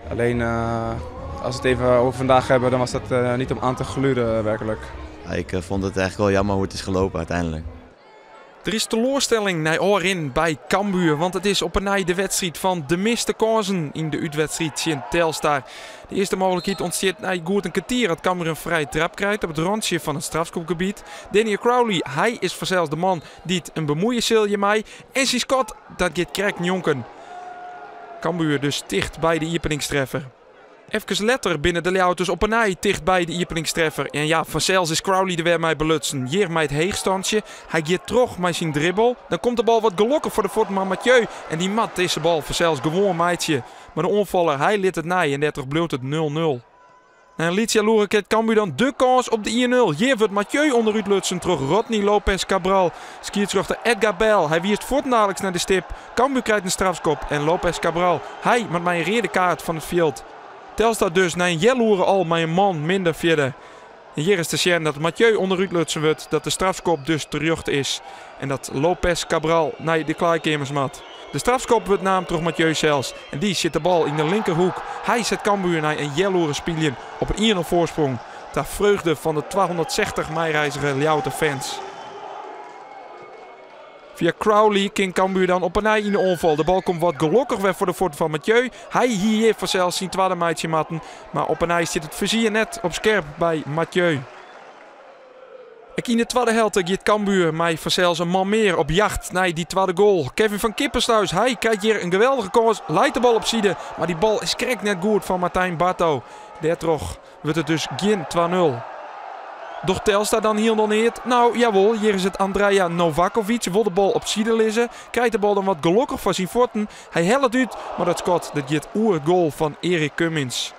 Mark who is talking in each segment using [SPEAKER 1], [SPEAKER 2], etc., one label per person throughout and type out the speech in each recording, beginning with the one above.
[SPEAKER 1] Alleen als we het even over vandaag hebben, dan was dat niet om aan te gluren werkelijk.
[SPEAKER 2] Ja, ik vond het eigenlijk wel jammer hoe het is gelopen uiteindelijk.
[SPEAKER 3] Er is teleurstelling naar orin bij Cambuur, want het is op een de wedstrijd van de miste kansen in de uitwedstrijd in Telstar. De eerste mogelijkheid ontstaat na goed een kwartier dat Cambuur een vrije trap krijgt op het randje van het strafschopgebied. Daniel Crowley, hij is vanzelfs de man die het een bemoeien zul je mij. En zijn Scott, dat gaat krek jonken. Cambuur dus dicht bij de openingstreffer. Even letter binnen de layouts op een dicht bij de openingstreffer. En ja, vanzelfs is Crowley er weer mee belutsen. Hier met het heegstandje. Hij gaat terug met zijn dribbel. Dan komt de bal wat gelukkig voor de voet van Mathieu. En die mat deze bal vanzelfs gewoon meidje. Maar de onvaller, hij liet het nij en daardoor bleef het 0-0. En Licia Loereket Cambuur dan de kans op de 1-0. Hier wordt Mathieu onderuit lutsen terug. Rodney Lopez Cabral. Skiertsrochter Edgar Bell. Hij wiest voortdurend naar de stip. Cambuur krijgt een strafschop. En Lopez Cabral, hij met mijn rode kaart van het veld. Telstar dus na een jelloeren al met een man minder verder. En hier is te zien dat Mathieu onderuit lutsen wordt. Dat de strafschop dus terug is. En dat Lopez Cabral naar de klaarkamers mat. De strafschop wordt naam terug Mathieu zelfs. En die zit de bal in de linkerhoek. Hij zet Cambuur naar een jelloeren spelen op een 1-0 voorsprong. Ter vreugde van de 260 meireizige Ljouwte fans. Via Crowley kan Cambuur dan op een in de onval. De bal komt wat gelukkig weg voor de voeten van Mathieu. Hij hier vanzelfs zijn tweede meidje matten. Maar op een zit het vizier net op scherp bij Mathieu. In de tweede helft gaat Cambuur met vanzelfs een man meer op jacht naar die tweede goal. Kevin van Kippersluis, hij krijgt hier een geweldige kans. Leidt de bal op zijde, maar die bal is krek net goed van Martijn Barto. Daardoor wordt het dus geen 2-0. Doch Telstar dan hier nog niet. Nou jawel, hier is het Andrea Novakovic. Wil de bal op zijde lezen. Krijgt de bal dan wat gelukkig van zijn voeten. Hij helpt het uit, maar dat Scott, dat gaat oergoal van Erik Cummins.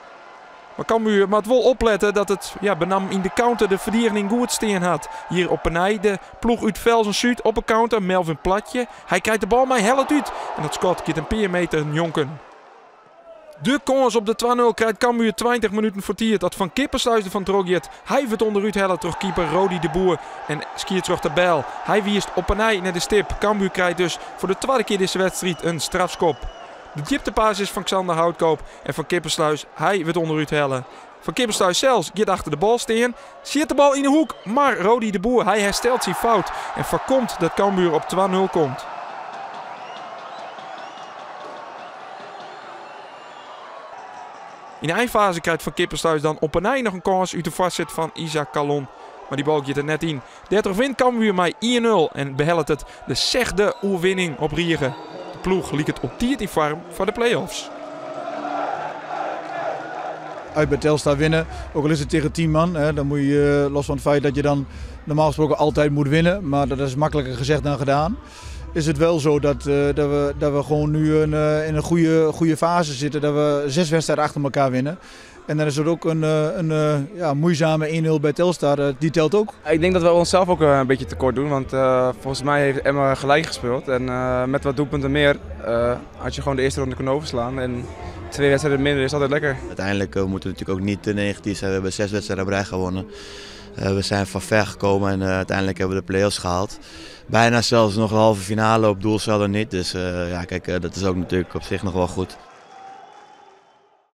[SPEAKER 3] Maar Cambuur moet wel opletten dat het benam in de counter de verdediging goed steen had. Hier op een de ploeg uit Velsen Zuid op een counter. Melvin Platje. Hij krijgt de bal, maar hij helpt uit. En dat Scott gaat een paar meter jonken. De kans op de 2-0 krijgt Cambuur 20 minuten vertierd. Dat van Kippersluis van Drogjet. Hij wordt onderuit hellen terug keeper Rodi de Boer. En skiert terug de Bijl. Hij wiest op een naar de stip. Cambuur krijgt dus voor de tweede keer deze wedstrijd een strafschop. De dieptepaas is van Xander Houtkoop. En van Kippersluis, hij wordt onderuit hellen. Van Kippersluis zelfs gaat achter de bal staan. Ziet de bal in de hoek. Maar Rodi de Boer, hij herstelt zijn fout. En voorkomt dat Cambuur op 2-0 komt. In de eindfase krijgt Van Kippersluis dan op een nog een kans uit de vastzet van Isaac Calon. Maar die bal gaat er net in. Daardoor wint Cambuur met 1-0 en behelpt het de zegde oerwinning op Riegen. De ploeg liet het op 10 vorm voor de play-offs.
[SPEAKER 4] Uit bij Telstar winnen, ook al is het tegen 10 man. Dan moet je, los van het feit dat je dan normaal gesproken altijd moet winnen. Maar dat is makkelijker gezegd dan gedaan. Is het wel zo dat we gewoon nu in een goede fase zitten. Dat we 6 wedstrijden achter elkaar winnen. En dan is er ook een moeizame 1-0 bij Telstar. Die telt ook.
[SPEAKER 1] Ik denk dat we onszelf ook een beetje tekort doen. Want volgens mij heeft Emma gelijk gespeeld. En met wat doelpunten meer had je gewoon de eerste ronde kunnen overslaan. En 2 wedstrijden minder is altijd lekker.
[SPEAKER 2] Uiteindelijk moeten we natuurlijk ook niet te negatief zijn. We hebben 6 wedstrijden op rij gewonnen. We zijn van ver gekomen en uiteindelijk hebben we de play-offs gehaald. Bijna zelfs nog de halve finale op doel, zelden niet. Dus kijk, dat is ook natuurlijk op zich nog wel goed.